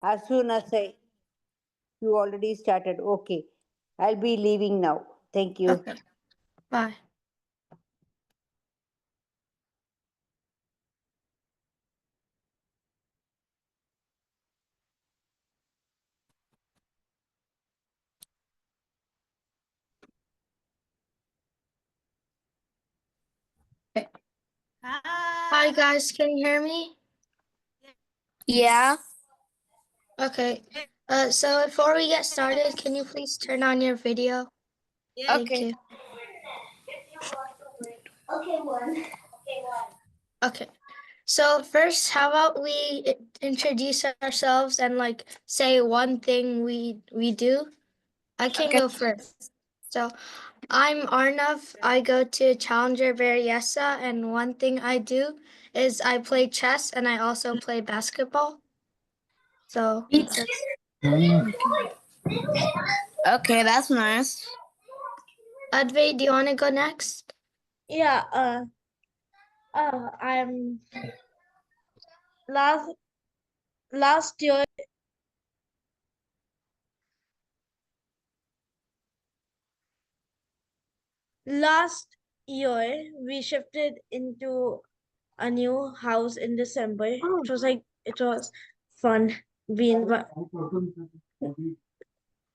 As soon as you already started. Okay. I'll be leaving now. Thank you. Okay. Bye. Okay. Hi guys, can you hear me? Yeah. Okay. So before we get started, can you please turn on your video? Thank Okay. you. Okay. So first, how about we introduce ourselves and like say one thing we do? I can Okay. go first. So I'm Arnav. I go to Challenger Berryessa, and one thing I do is I play chess and I also play basketball. So that's Okay, that's nice. Advait, do you want to go next? Yeah, I'm last year we shifted into a new house in December. It was fun being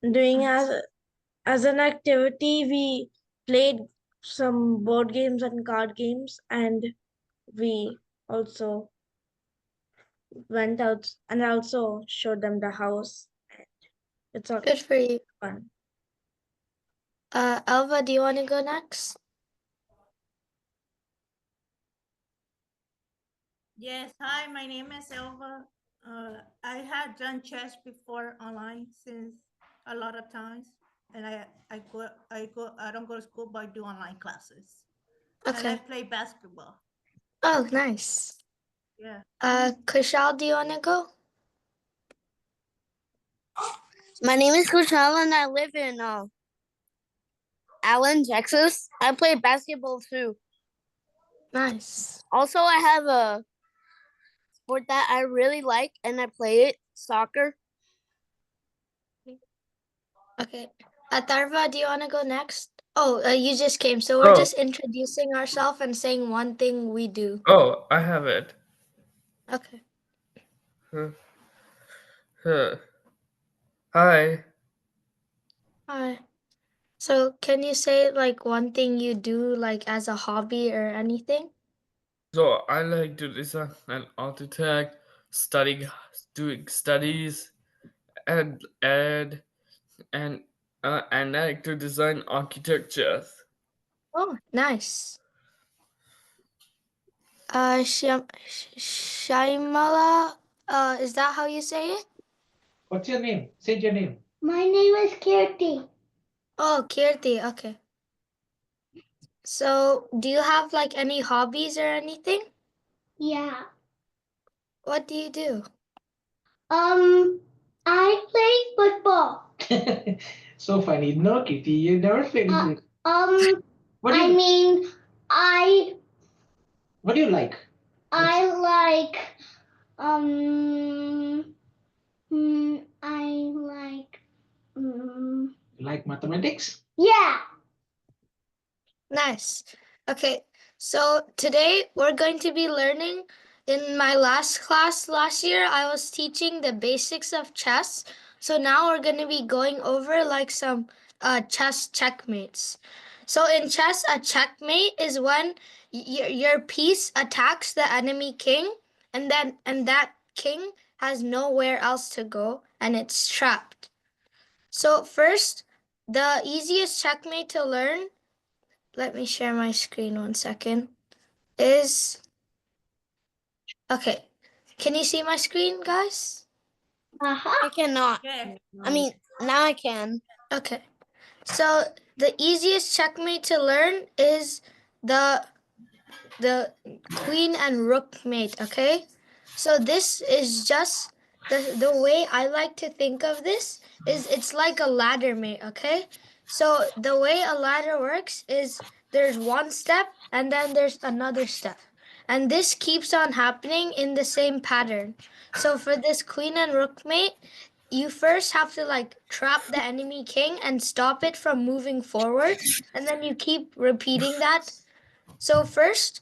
doing as an activity. We played some board games and card games, and we also went out and also showed them the house. It's all Good for you. fun. Elva, do you want to go next? Yes, hi, my name is Elva. I had done chess before online since a lot of times, and I don't go to school, but I do online classes. And I Okay. play basketball. Oh, nice. Yeah. Kushal, do you want to go? My name is Kushal and I live in Allen, Texas. I play basketball too. Nice. Also, I have a sport that I really like and I play it, soccer. Okay. Atharva, do you want to go next? Oh, you just came, so we're just introducing ourselves and saying one thing we do. Oh, I have it. Okay. Huh. Hi. Hi. So can you say like one thing you do like as a hobby or anything? So I like to design an architect, doing studies, and and I like to design architecture. Oh, nice. Shaimala, is that how you say it? What's your name? Say your name. My name is Kirti. Oh, Kirti, okay. So, do you have like any hobbies or anything? Yeah. What do you do? I play football. So funny. No, Kitty, you never played. What do I you, mean, I what do you like? I like I like Like mathematics? yeah. Nice. Okay, so today we're going to be learning. In my last class last year, I was teaching the basics of chess. So now we're going to be going over like some chess checkmates. So in chess, a checkmate is when your piece attacks the enemy king, and that king has nowhere else to go and it's trapped. So first, the easiest checkmate to learn, let me share my screen 1 second, is, okay. Can you see my screen, guys? I cannot. Yeah. I mean, now I can. Okay. So the easiest checkmate to learn is the queen and rook mate, okay? So this is just the way I like to think of this is it's like a ladder mate, okay? So the way a ladder works is there's one step and then there's another step. And this keeps on happening in the same pattern. So for this queen and rook mate, you first have to like trap the enemy king and stop it from moving forward. And then you keep repeating that. So first,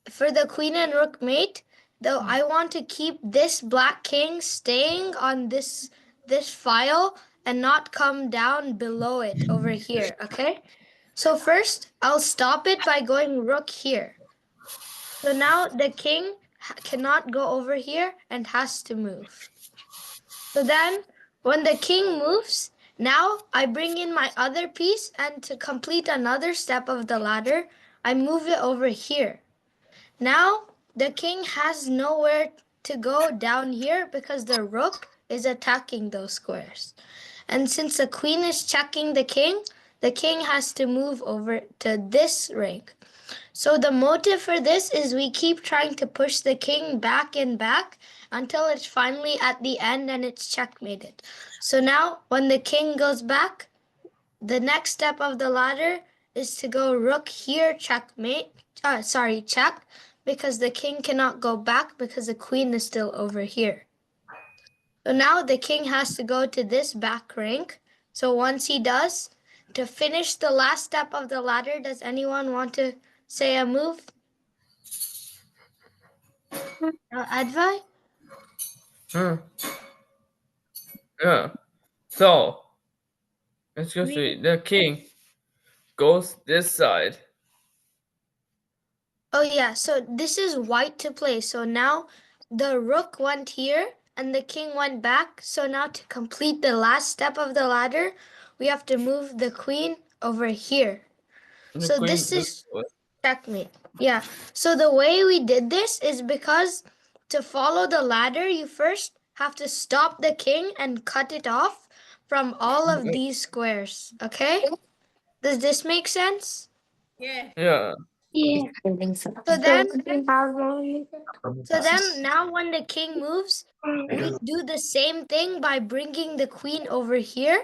for the queen and rook mate, though, I want to keep this black king staying on this file and not come down below it over here, okay? So first, I'll stop it by going rook here. So now the king cannot go over here and has to move. So then, when the king moves, now I bring in my other piece, and to complete another step of the ladder, I move it over here. Now, the king has nowhere to go down here because the rook is attacking those squares. And since the queen is checking the king has to move over to this rank. So the motive for this is we keep trying to push the king back and back until it's finally at the end and it's checkmated. So now when the king goes back, the next step of the ladder is to go rook here, checkmate. Check, because the king cannot go back because the queen is still over here. So now the king has to go to this back rank. So once he does, to finish the last step of the ladder, does anyone want to say a move? Advai? Yeah. So, excuse me, the king goes this side. Oh yeah, so this is white to play. So now the rook went here and the king went back. So now to complete the last step of the ladder, we have to move the queen over here. The So queen this this is way. checkmate. Yeah. So the way we did this is because to follow the ladder, you first have to stop the king and cut it off from all of these squares. Okay? Does this make sense? Yeah. Yeah. Yeah. So then now when the king moves, we do the same thing by bringing the queen over here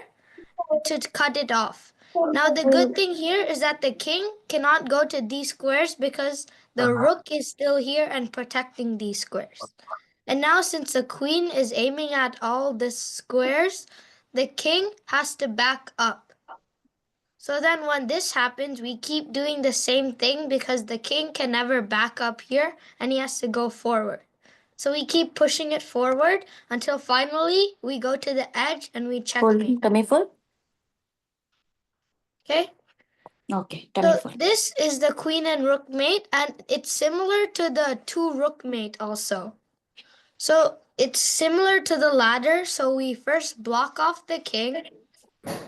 to cut it off. Now the good thing here is that the king cannot go to these squares because the rook is still here and protecting these squares. And now since the queen is aiming at all the squares, the king has to back up. So then when this happens, we keep doing the same thing because the king can never back up here and he has to go forward. So we keep pushing it forward until finally we go to the edge and we checkmate. Tummy full? Okay? Okay, tummy So full. this is the queen and rook mate, and it's similar to the two rook mate also. So it's similar to the ladder. So we first block off the king,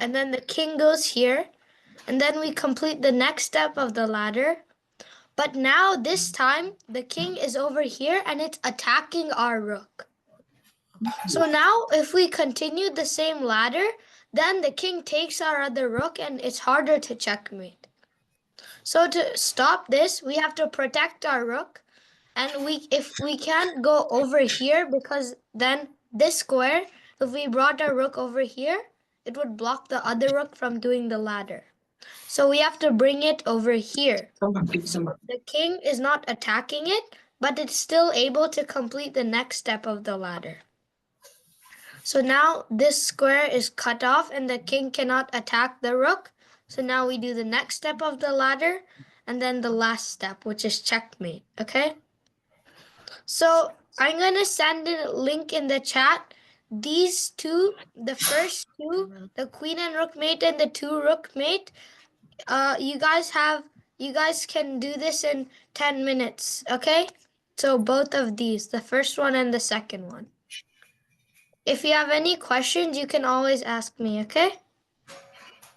and then the king goes here, and then we complete the next step of the ladder. But now this time the king is over here and it's attacking our rook. So now if we continue the same ladder, then the king takes our other rook and it's harder to checkmate. So to stop this, we have to protect our rook, and if we can't go over here because then this square, if we brought our rook over here, it would block the other rook from doing the ladder. So we have to bring it over here. The king is not attacking it, but it's still able to complete the next step of the ladder. So now this square is cut off and the king cannot attack the rook. So now we do the next step of the ladder and then the last step, which is checkmate, okay? So I'm going to send a link in the chat. These two, the first two, the queen and rook mate and the two rook mate, you guys can do this in 10 minutes, okay? So both of these, the first one and the second one. If you have any questions, you can always ask me, okay?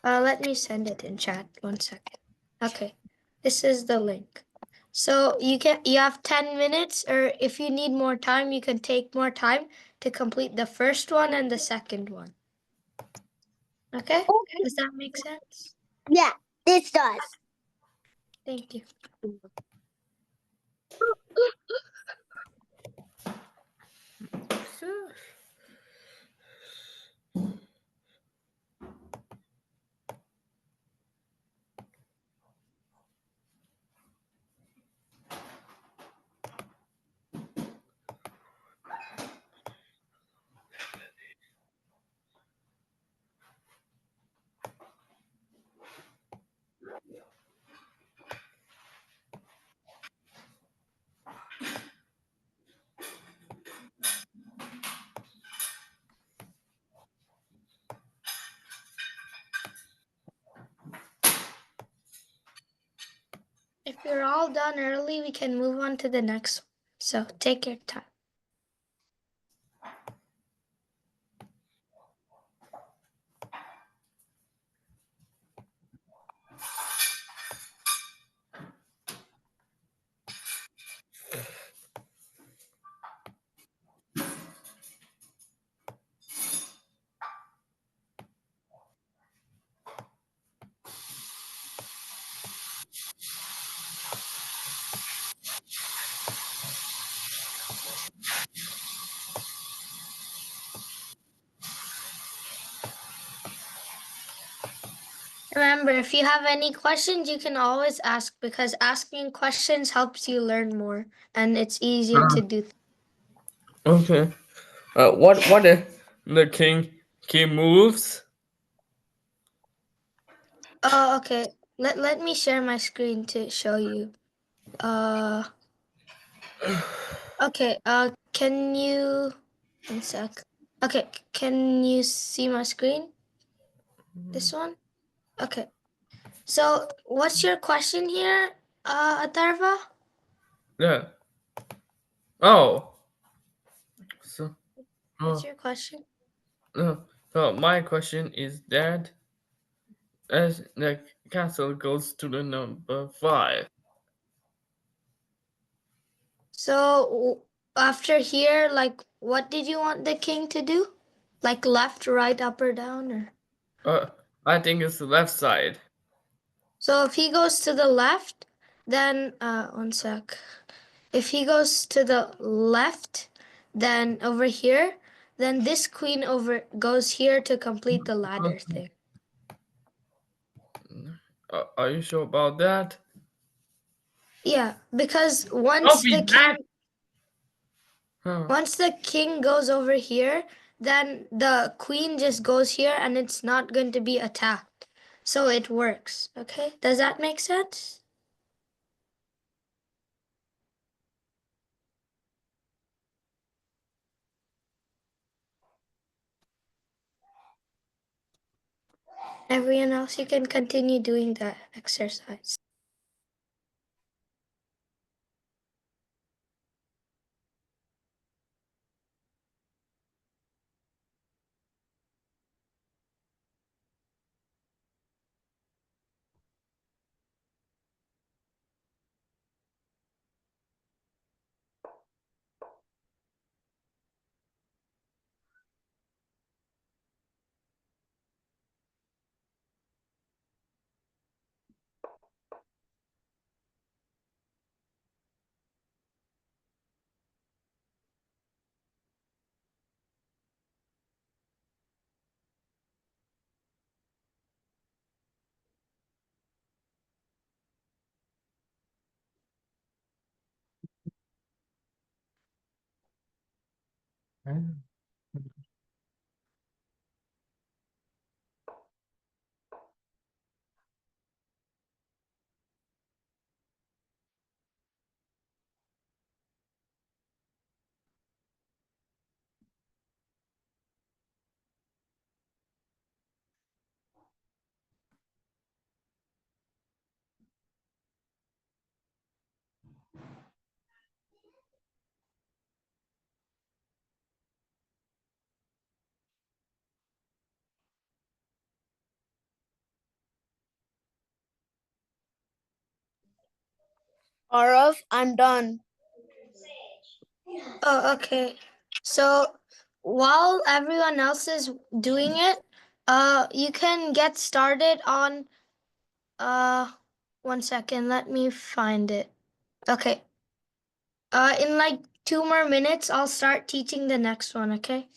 Let me send it in chat. 1 second. Okay. This is the link. So you have 10 minutes, or if you need more time, you can take more time to complete the first one and the second one. Okay? Does that make sense? Yeah, this does. Thank you. we're all done early, we can move on to the next one. So take your time. Remember, if you have any questions, you can always ask because asking questions helps you learn more and it's easier to do. Okay. What if the king moves? Oh, okay. Let me share my screen to show you. Okay, can you, one sec. Okay, can you see my screen? This one? Okay. So, what's your question here, Atharva? Yeah. Oh. So. What's Oh. your question? So my question is that as the castle goes to the number 5. So, after here, like, what did you want the king to do? Like left, right, up, or down, or? I think it's the left side. So if he goes to the left, then one sec. If he goes to the left, then over here, then this queen over goes here to complete the ladder thing. Are you sure about that? Yeah, because Don't be mad. once the king goes over here, then the queen just goes here and it's not going to be attacked. So it works. Okay? Does that make sense? Everyone else, you can continue doing that exercise. Arnav, I'm done. Oh, okay. So while everyone else is doing it, you can get started on, one second, let me find it. Okay. In like 2 more minutes, I'll start teaching the next one, okay?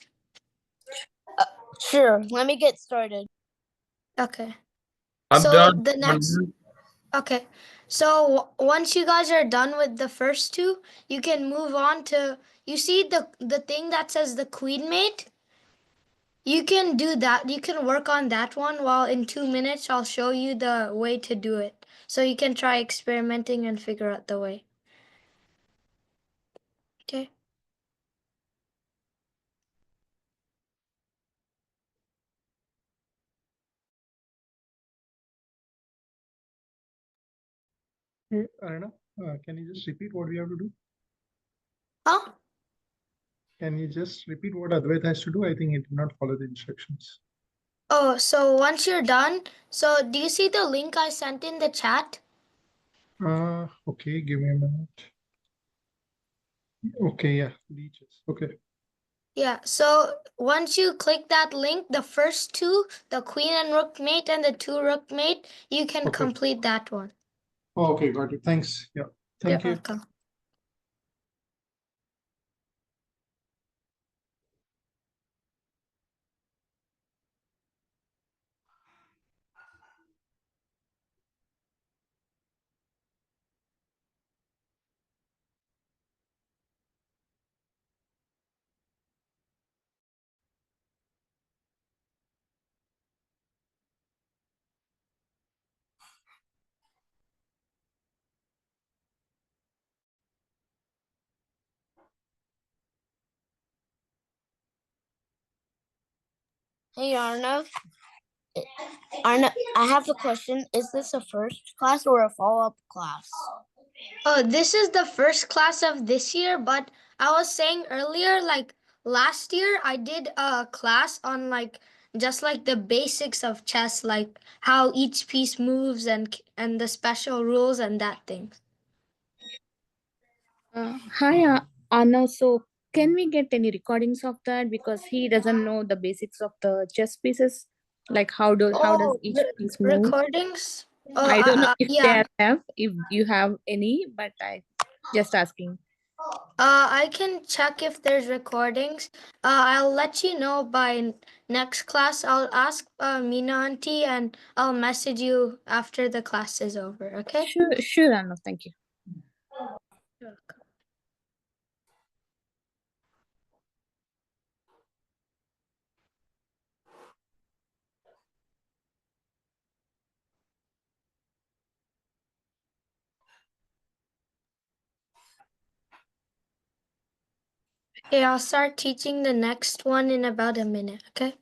Sure, let me get started. Okay. I'm So done. the next, okay. So once you guys are done with the first two, you can move on to, you see the thing that says the queen mate? You can do that. You can work on that one while in 2 minutes I'll show you the way to do it. So you can try experimenting and figure out the way. Okay. Hey, Arnav, can you just repeat what we have to do? Huh? Can you just repeat what Advait has to do? I think he did not follow the instructions. Oh, so once you're done, so do you see the link I sent in the chat? Okay, give me a minute. Okay, yeah, leeches. Okay. Yeah, so once you click that link, the first two, the queen and rook mate and the two rook mate, you can Okay. complete that one. Oh, okay, got it. Thanks. Yeah, You're thank you. welcome. Hey Arnav. Arnav, I have a question. Is this a first class or a follow-up class? Oh, this is the first class of this year, but I was saying earlier, like last year, I did a class on like just like the basics of chess, like how each piece moves and the special rules and that thing. Hi, Anna. So, can we get any recordings of that because he doesn't know the basics of the chess pieces, like how does Oh, each piece move? recordings? Oh, I don't know if yeah. they have, if you have any, but I just asking. I can check if there's recordings. I'll let you know by next class. I'll ask Mina auntie and I'll message you after the class is over. Okay? Sure, Anna. Thank you. You're welcome. Okay, I'll start teaching the next one in about a minute. Okay?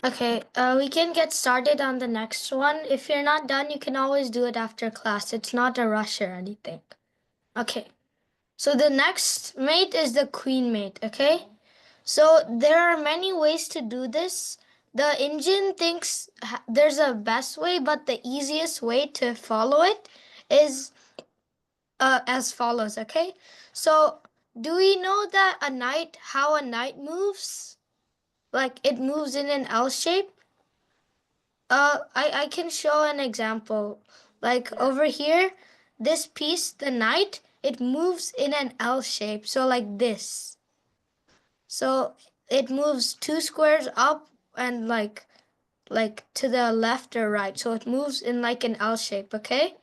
Okay, we can get started on the next one. If you're not done, you can always do it after class. It's not a rush or anything. Okay, so the next mate is the queen mate, okay? So there are many ways to do this. The engine thinks there's a best way, but the easiest way to follow it is as follows, okay? So do we know that how a knight moves? Like it moves in an L shape? I can show an example. Like over here, this piece, the knight, it moves in an L shape. So like this. So it moves two squares up and like to the left or right. So it moves in like an L shape, okay?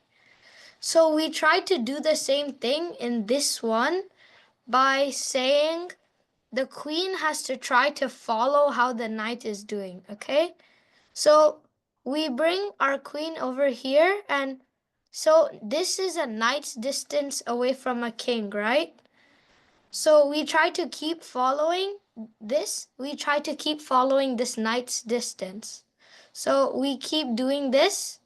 So we try to do the same thing in this one by saying the queen has to try to follow how the knight is doing, okay? So we bring our queen over here, and so this is a knight's distance away from a king, right? So we try to keep following this. We try to keep following this knight's distance. So we keep doing this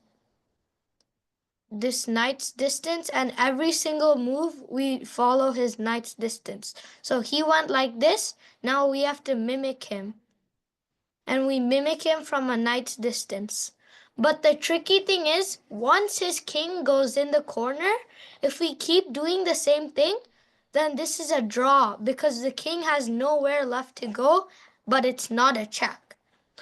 knight's distance, and every single move we follow his knight's distance. So he went like this. Now we have to mimic him. And we mimic him from a knight's distance. But the tricky thing is, once his king goes in the corner, if we keep doing the same thing, then this is a draw because the king has nowhere left to go, but it's not a check.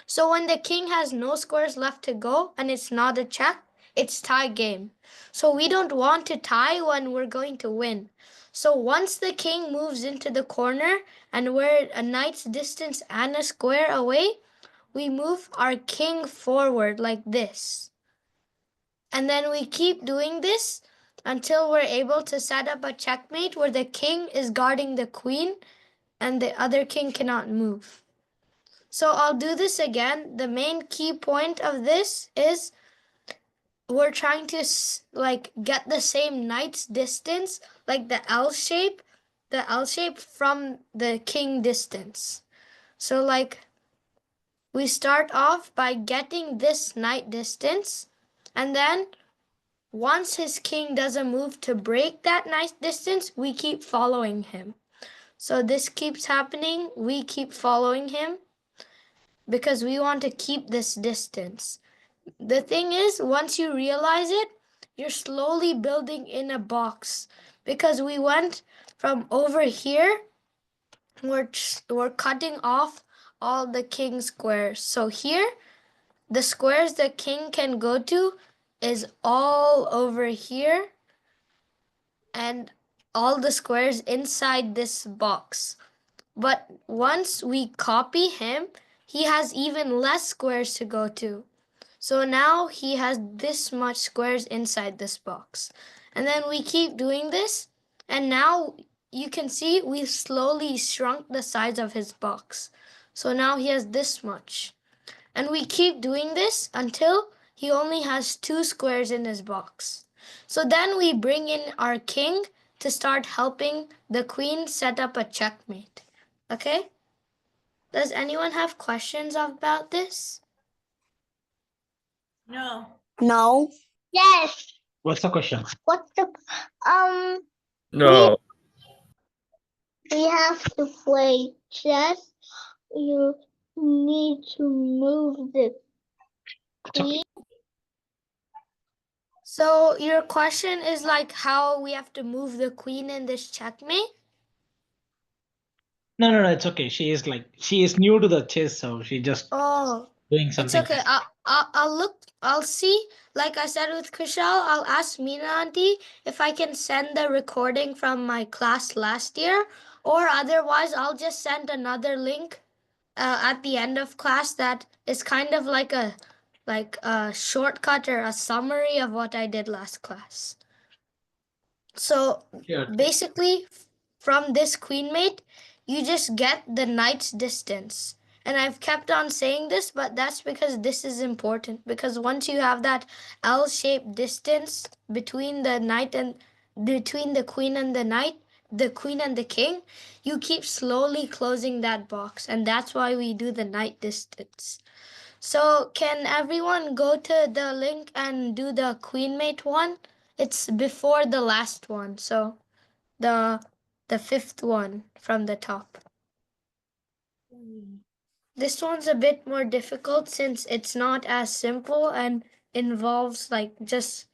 So when the king has no squares left to go and it's not a check, it's tie game. So we don't want to tie when we're going to win. So once the king moves into the corner and we're a knight's distance and a square away, we move our king forward like this. And then we keep doing this until we're able to set up a checkmate where the king is guarding the queen and the other king cannot move. So I'll do this again. The main key point of this is we're trying to get the same knight's distance, like the L shape from the king distance. So we start off by getting this knight distance, and then once his king does a move to break that knight distance, we keep following him. So this keeps happening. We keep following him because we want to keep this distance. The thing is, once you realize it, you're slowly building in a box because we went from over here, we're cutting off all the king squares. So here, the squares the king can go to is all over here and all the squares inside this box. But once we copy him, he has even less squares to go to. So now he has this much squares inside this box. And then we keep doing this, and now you can see we've slowly shrunk the size of his box. So now he has this much. And we keep doing this until he only has 2 squares in his box. So then we bring in our king to start helping the queen set up a checkmate. Okay? Does anyone have questions about this? No. No. Yes. What's the question? What's the No. we have to play chess. You need to move the queen. So your question is how we have to move the queen in this checkmate? No, it's okay. She is new to the chess, so she just Oh, doing it's something. okay. I'll look. I'll see. Like I said with Kushal, I'll ask Meena auntie if I can send the recording from my class last year, or otherwise I'll just send another link at the end of class that is kind of like a shortcut or a summary of what I did last class. So Yeah. basically, from this queenmate, you just get the knight's distance. And I've kept on saying this, but that's because this is important. Because once you have that L-shaped distance between the knight and between the queen and the knight, the queen and the king, you keep slowly closing that box. And that's why we do the knight distance. So can everyone go to the link and do the queenmate one? It's before the last one, so the fifth one from the top. This one's a bit more difficult since it's not as simple and involves just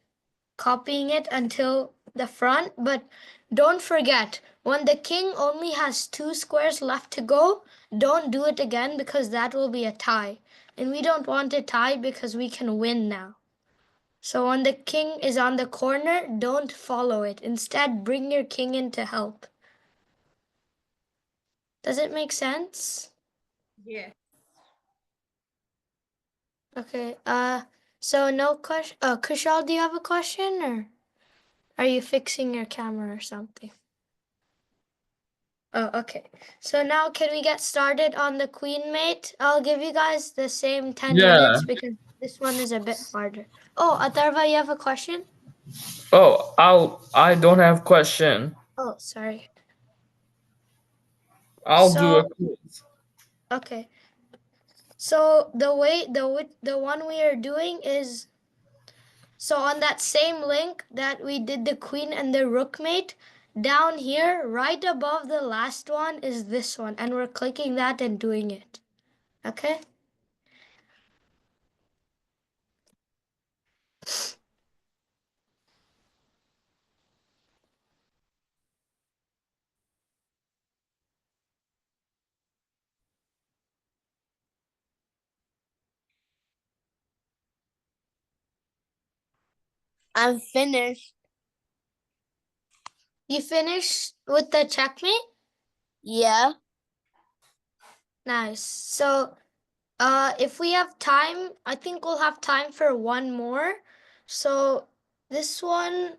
copying it until the front, but don't forget, when the king only has 2 squares left to go, don't do it again because that will be a tie. And we don't want a tie because we can win now. So when the king is on the corner, don't follow it. Instead, bring your king in to help. Does it make sense? Yeah. Okay. So no question. Kushal, do you have a question or are you fixing your camera or something? Oh, okay. So now can we get started on the queenmate? I'll give you guys the same 10 Yeah. minutes because this one is a bit harder. Oh, Atharva, you have a question? Oh, I don't have question. Oh, sorry. I'll do a So, quiz. okay. So the one we are doing is, so on that same link that we did the queen and the rook mate, down here, right above the last one is this one, and we're clicking that and doing it. Okay? I'm finished. You finished with the checkmate? Yeah. Nice. So, if we have time, I think we'll have time for one more. So, this one,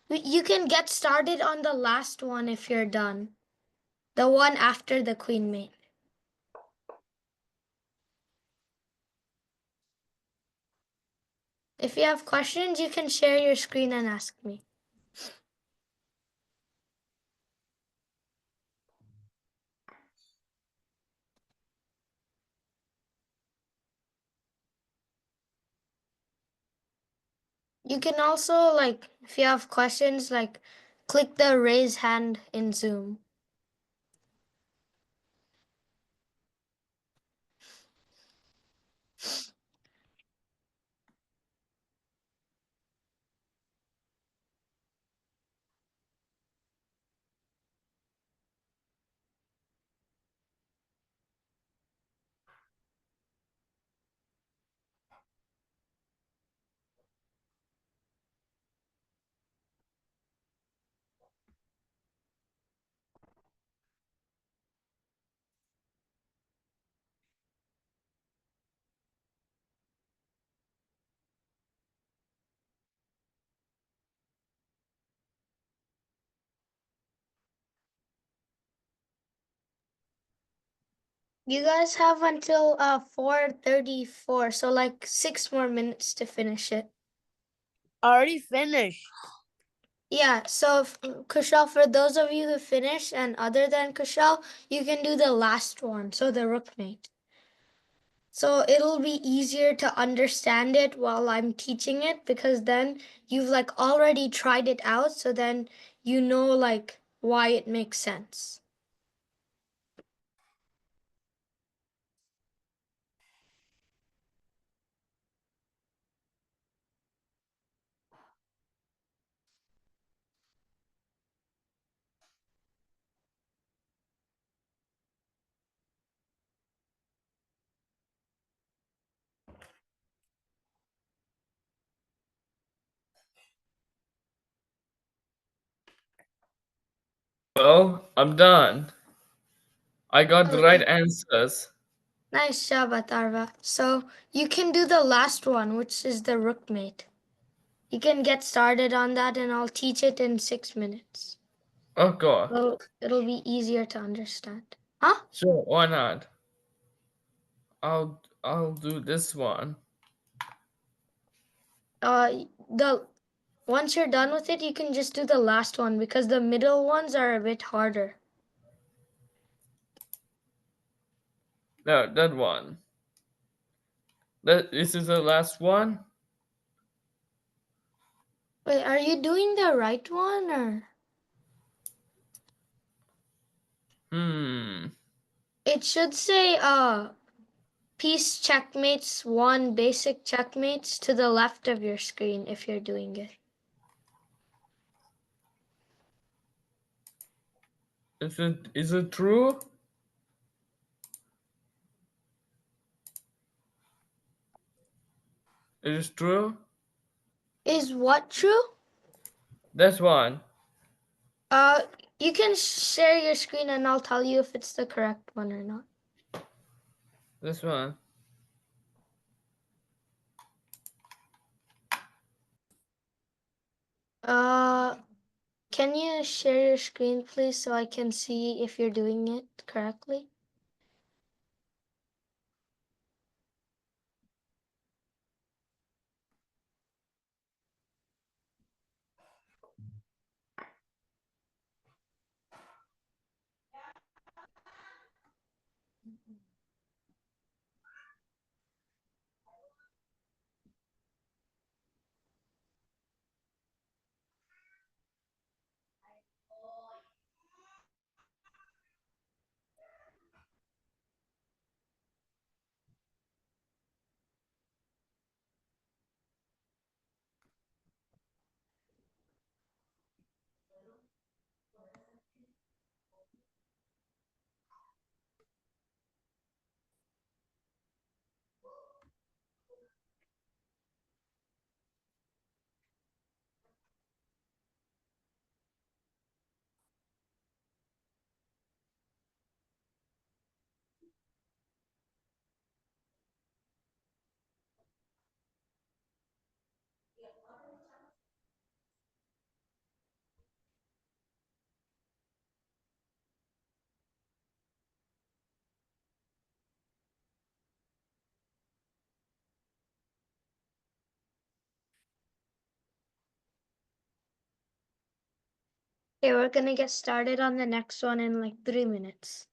you can get started on the last one if you're done. The one after the queen mate. If you have questions, you can share your screen and ask me. You can also, like, if you have questions, like, click the raise hand in Zoom. You guys have until 4:34, so like 6 more minutes to finish it. Already finished. Yeah, so Kushal, for those of you who finish and other than Kushal, you can do the last one, so the rookmate. So it'll be easier to understand it while I'm teaching it, because then you've like already tried it out, so then you know like why it makes sense. Well, I'm done. I got the right Okay. answers. Nice job, Atharva. So you can do the last one, which is the rookmate. You can get started on that and I'll teach it in 6 minutes. Oh god. It'll be easier to understand. Huh? Sure, why not? I'll do this one. The once you're done with it, you can just do the last one because the middle ones are a bit harder. No, that one. This is the last one? Wait, are you doing the right one or? It should say piece checkmates 1, basic checkmates to the left of your screen if you're doing it. Is it true? It is true? Is what true? That's one. You can share your screen and I'll tell you if it's the correct one or not. This one. Can you share your screen, please, so I can see if you're doing it correctly? Okay, we're gonna get started on the next one in like 3 minutes.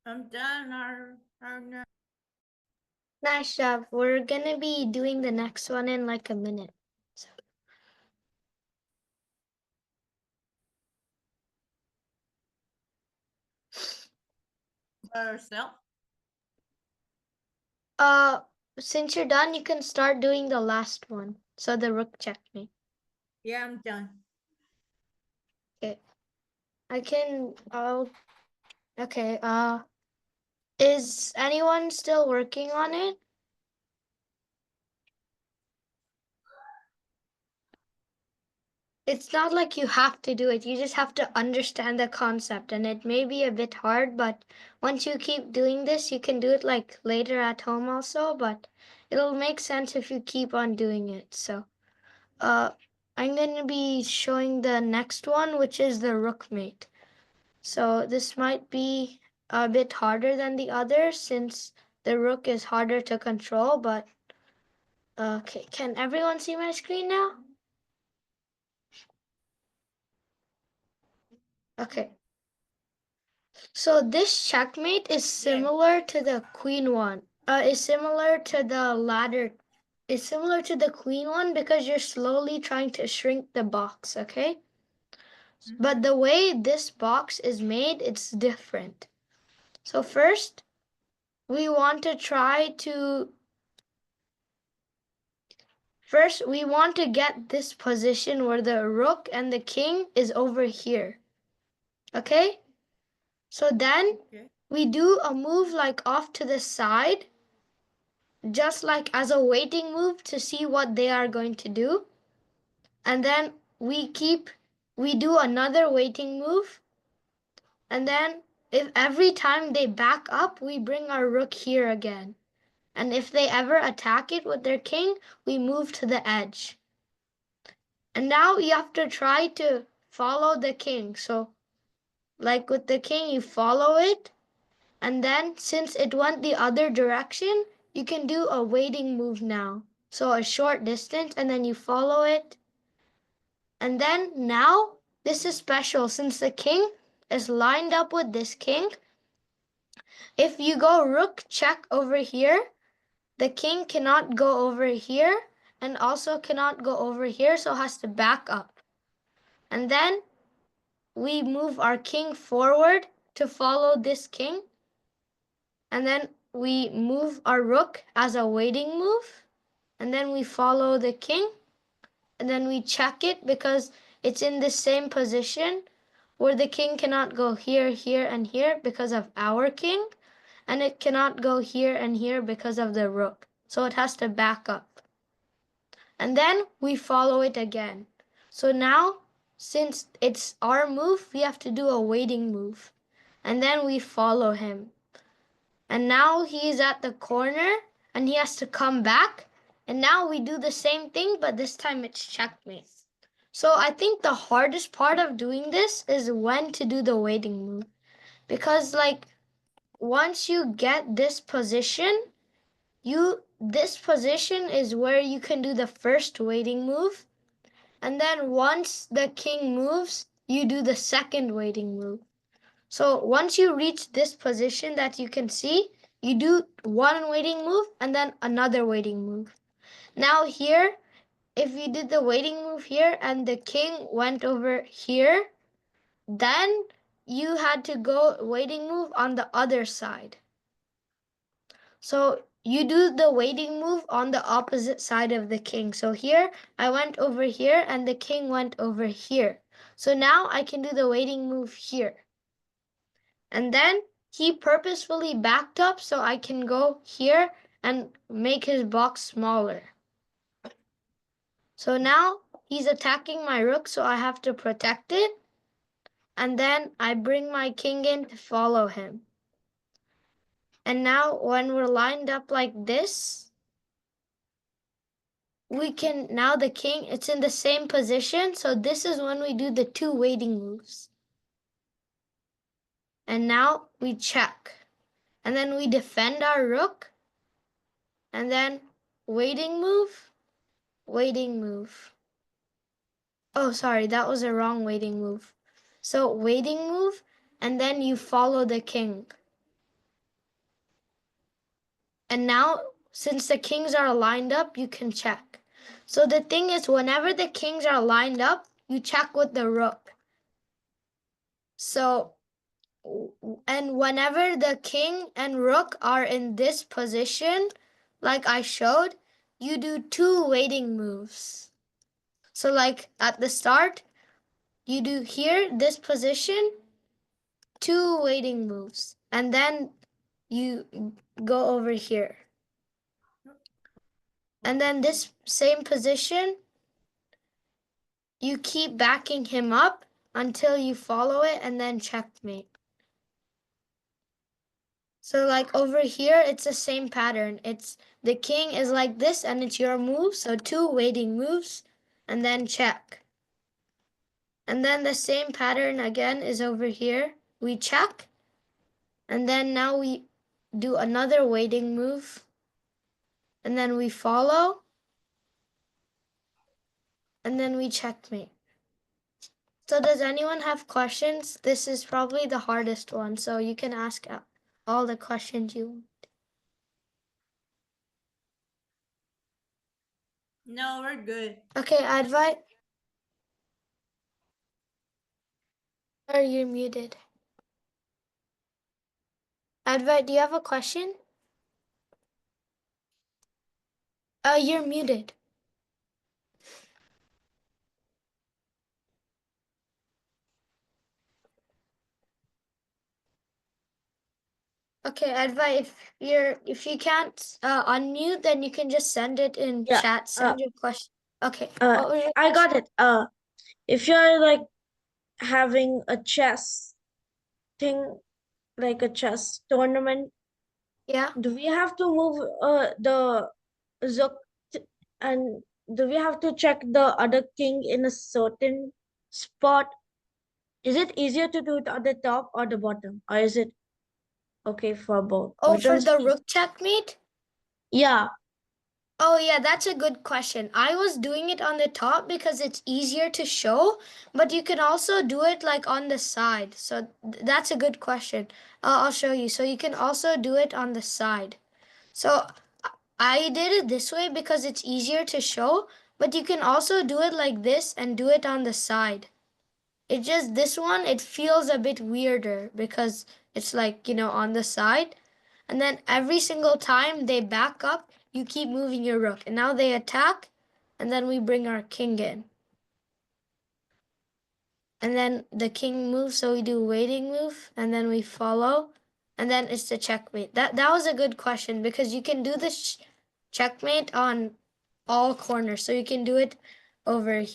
I'm done. Nice job. We're gonna be doing the next one in like a minute. So, Yourself? since you're done, you can start doing the last one. So the rook checkmate. Yeah, I'm done. Okay. Okay, is anyone still working on it? It's not like you have to do it. You just have to understand the concept, and it may be a bit hard, but once you keep doing this, you can do it like later at home also, but it'll make sense if you keep on doing it. So, I'm going to be showing the next one, which is the rook mate. So this might be a bit harder than the others since the rook is harder to control, but okay, can everyone see my screen now? Okay. So this checkmate is similar to the queen one. Is similar to the ladder. Is similar to the queen one because you're slowly trying to shrink the box, okay? But the way this box is made, it's different. So first, we want to get this position where the rook and the king is over here. Okay? So then we do a move like off to the side, just like as a waiting move to see what they are going to do. And then we do another waiting move. And then if every time they back up, we bring our rook here again. And if they ever attack it with their king, we move to the edge. And now you have to try to follow the king. So like with the king, you follow it. And then since it went the other direction, you can do a waiting move now. So a short distance and then you follow it. And then now this is special since the king is lined up with this king. If you go rook check over here, the king cannot go over here and also cannot go over here, so has to back up. And then we move our king forward to follow this king. And then we move our rook as a waiting move. And then we follow the king. And then we check it because it's in the same position where the king cannot go here, here, and here because of our king. And it cannot go here and here because of the rook. So it has to back up. And then we follow it again. So now, since it's our move, we have to do a waiting move. And then we follow him. And now he's at the corner and he has to come back. And now we do the same thing, but this time it's checkmate. So I think the hardest part of doing this is when to do the waiting move. Because like once you get this position, this position is where you can do the first waiting move. And then once the king moves, you do the second waiting move. So once you reach this position that you can see, you do one waiting move and then another waiting move. Now here, if you did the waiting move here and the king went over here, then you had to go waiting move on the other side. So you do the waiting move on the opposite side of the king. So here I went over here and the king went over here. So now I can do the waiting move here. And then he purposefully backed up so I can go here and make his box smaller. So now he's attacking my rook, so I have to protect it. And then I bring my king in to follow him. And now when we're lined up like this, we can, now the king, it's in the same position. So this is when we do the two waiting moves. And now we check. And then we defend our rook. And then waiting move, waiting move. Oh, sorry, that was a wrong waiting move. So waiting move, and then you follow the king. And now, since the kings are lined up, you can check. So the thing is, whenever the kings are lined up, you check with the rook. So, and whenever the king and rook are in this position, like I showed, you do two waiting moves. So like at the start, you do here, this position, two waiting moves, and then you go over here. And then this same position, you keep backing him up until you follow it and then checkmate. So like over here, it's the same pattern. It's the king is like this and it's your move. So two waiting moves and then check. And then the same pattern again is over here. We check. And then now we do another waiting move. And then we follow. And then we checkmate. So does anyone have questions? This is probably the hardest one. So you can ask all the questions you want. No, we're good. Okay, Advait. Or you're muted. Advait, do you have a question? You're muted. Okay, Advait, if you can't unmute, then you can just send it in Yeah. chat. Send your question. Okay. Uh, What was your I got it. If you're like having a chess thing, like a chess tournament, Yeah. do we have to move the Zook and do we have to check the other king in a certain spot? Is it easier to do it at the top or the bottom, or is it okay for both? Oh, Which for one's the easy? rook checkmate? Yeah. Oh, yeah, that's a good question. I was doing it on the top because it's easier to show, but you can also do it like on the side. So that's a good question. I'll show you. So you can also do it on the side. So I did it this way because it's easier to show, but you can also do it like this and do it on the side. It just, this one, it feels a bit weirder because it's like, on the side. And then every single time they back up, you keep moving your rook. And now they attack, and then we bring our king in. And then the king moves, so we do waiting move, and then we follow, and then it's the checkmate. That was a good question because you can do this checkmate on all corners. So you can do it over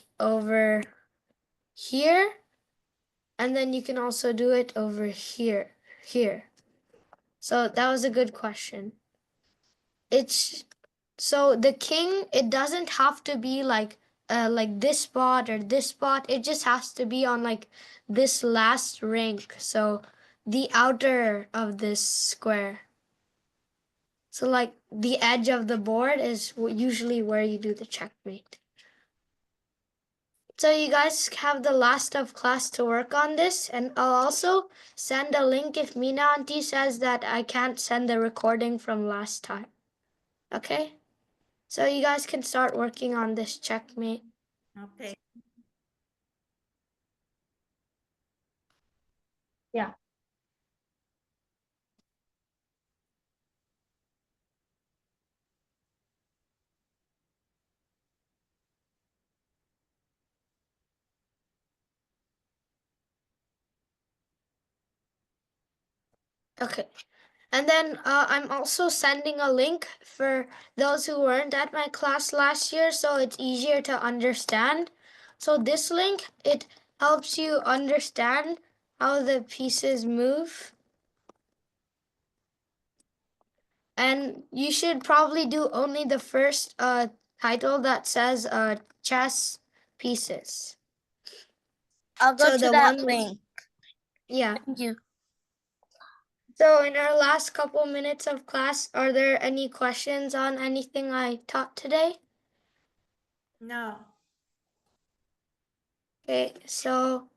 here, and then you can also do it over here. So that was a good question. So the king, it doesn't have to be like this spot or this spot. It just has to be on like this last rank. So the outer of this square. So like the edge of the board is usually where you do the checkmate. So you guys have the last of class to work on this, and I'll also send a link if Mina Auntie says that I can't send the recording from last time. Okay? So you guys can start working on this checkmate. Okay. Yeah. Okay. And then I'm also sending a link for those who weren't at my class last year, so it's easier to understand. So this link, it helps you understand how the pieces move. And you should probably do only the first title that says chess pieces. I'll go So to the that one, link. yeah. Thank you. So in our last couple minutes of class, are there any questions on anything I taught today? No. Okay, so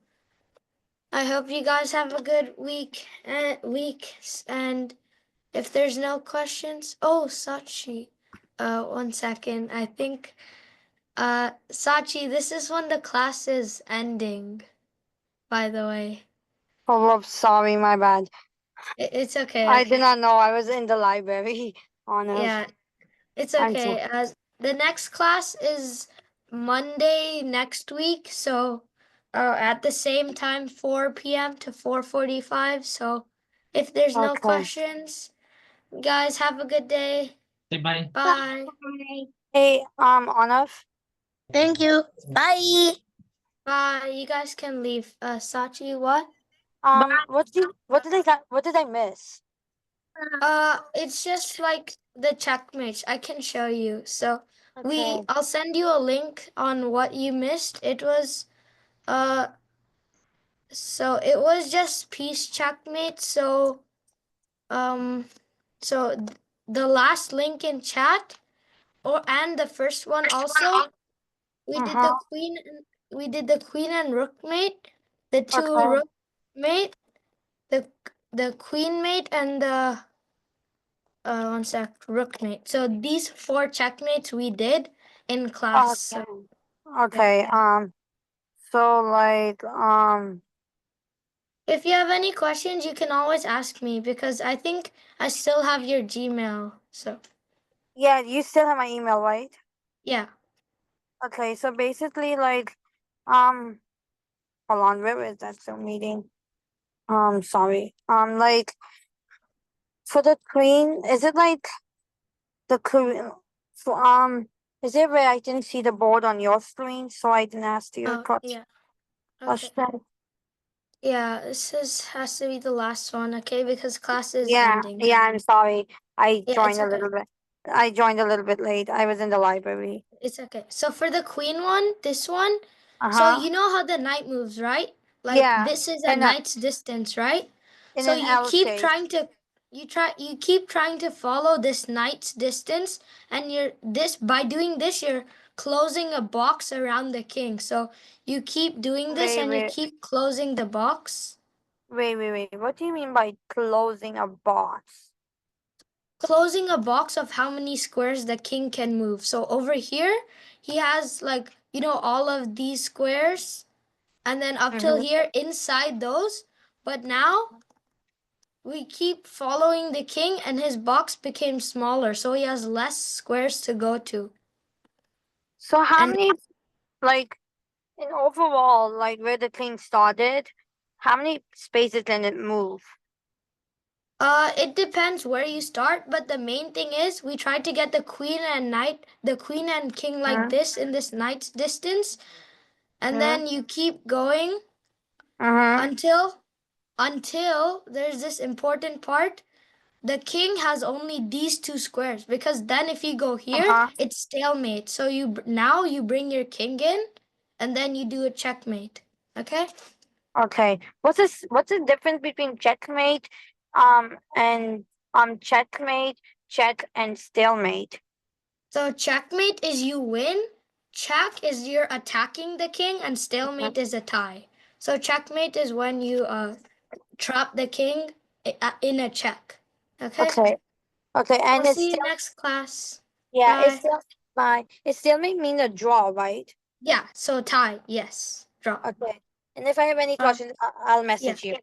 I hope you guys have a good week and if there's no questions, oh Sachi, 1 second. I think Sachi, this is when the class is ending, by the way. Oh, sorry, my bad. It's okay. I did not know I was in the library. Arnav. Yeah, it's I'm so- okay. The next class is Monday next week, so at the same time, 4 p.m. to 4:45. So if there's no Okay. questions, guys, have a good day. Say bye. Bye. Hey, Arnav. Thank you. Bye. Bye. You guys can leave. Sachi, what? What did I miss? It's just like the checkmates. I can show you. So Okay. I'll send you a link on what you missed. It was so it was just piece checkmate. So the last link in chat and the first one also, we did the queen and rook mate, the two Okay. rook mate, the queen mate, and the 1 sec, rook mate. So these 4 checkmates we did in class. So, Okay. So like if you have any questions, you can always ask me because I think I still have your Gmail. So yeah, you still have my email, right? yeah. Okay, so basically like hold on, where is that Zoom meeting? Sorry. Like for the queen, is it like the queen so is it where I didn't see the board on your screen, so I didn't ask you Oh yeah. Okay. question? Yeah, has to be the last one, okay? Because class is Yeah, ending. yeah, I'm sorry. I Yeah, joined it's a okay. little bit. I joined a little bit late. I was in the library. It's okay. So for the queen one, this one, so Uh-huh. you know how the knight moves, right? Like Yeah, this is a in knight's distance, right? in So an L shape. you keep trying to follow this knight's distance, and by doing this you're closing a box around the king. So you keep doing this and you keep closing the box. Wait. What do you mean by closing a box? Closing a box of how many squares the king can move. So over here, he has like, all of these squares, and then up till here inside those. But now we keep following the king and his box became smaller. So he has less squares to go to. So how And many, like, in overall, like where the king started, how many spaces can it move? it depends where you start, but the main thing is we try to get the queen and king like this in this knight's distance. And then you keep going until there's this important part the king has only these two squares, because then if you go here, Uh-huh. it's stalemate. So now you bring your king in, and then you do a checkmate. Okay. Okay. What's the difference between checkmate, and checkmate, check, and stalemate? So checkmate is you win. Check is you're attacking the king, and stalemate is a tie. So checkmate is when you trap the king in a check. Okay. Okay. Okay. And I'll it's see you still, next class. yeah, Bye. it's still bye. It stalemate mean a draw, right? Yeah. So tie. Yes. Draw. Okay. And if I have any questions, I'll message you.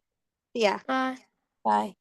Yeah. Bye. Bye.